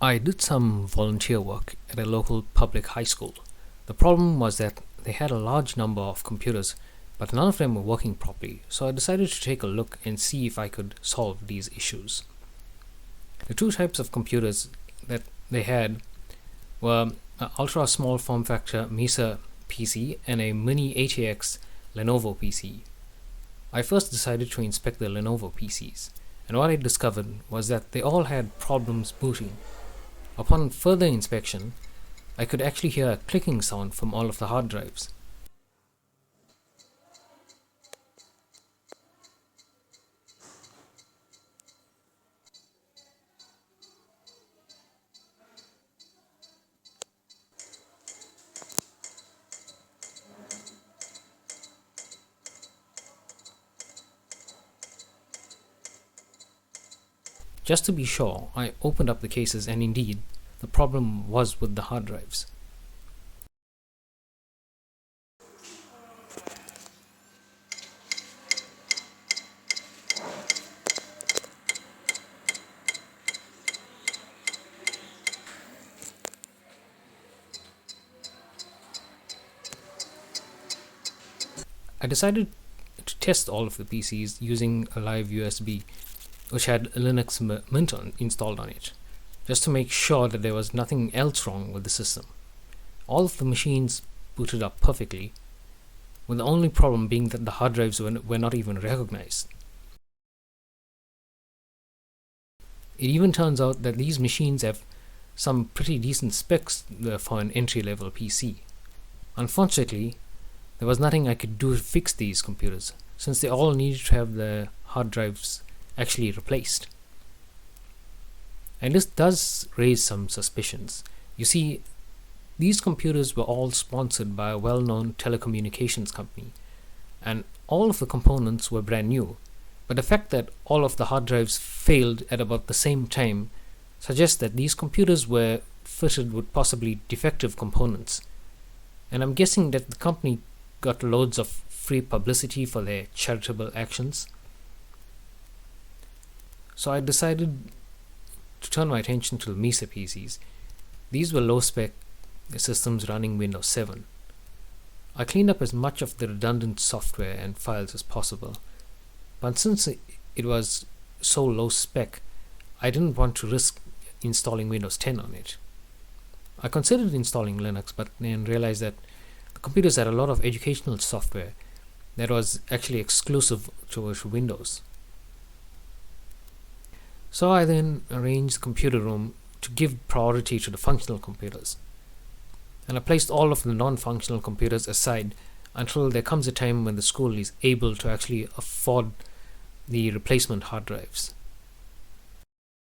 I did some volunteer work at a local public high school. The problem was that they had a large number of computers, but none of them were working properly, so I decided to take a look and see if I could solve these issues. The two types of computers that they had were an ultra small form factor Mesa PC and a mini ATX Lenovo PC. I first decided to inspect the Lenovo PCs, and what I discovered was that they all had problems booting. Upon further inspection, I could actually hear a clicking sound from all of the hard drives. Just to be sure, I opened up the cases, and indeed, the problem was with the hard drives. I decided to test all of the PCs using a live USB, which had Linux Mint installed on it, just to make sure that there was nothing else wrong with the system. All of the machines booted up perfectly, with the only problem being that the hard drives were not even recognized. It even turns out that these machines have some pretty decent specs for an entry-level PC. Unfortunately, there was nothing I could do to fix these computers, since they all needed to have the hard drives actually replaced. And this does raise some suspicions. You see, these computers were all sponsored by a well-known telecommunications company, and all of the components were brand new, but the fact that all of the hard drives failed at about the same time suggests that these computers were fitted with possibly defective components. And I'm guessing that the company got loads of free publicity for their charitable actions. So I decided to turn my attention to the Mesa PCs. These were low-spec systems running Windows 7. I cleaned up as much of the redundant software and files as possible, but since it was so low-spec, I didn't want to risk installing Windows 10 on it. I considered installing Linux, but then realized that the computers had a lot of educational software that was actually exclusive to Windows. So I then arranged the computer room to give priority to the functional computers, and I placed all of the non-functional computers aside until there comes a time when the school is able to actually afford the replacement hard drives.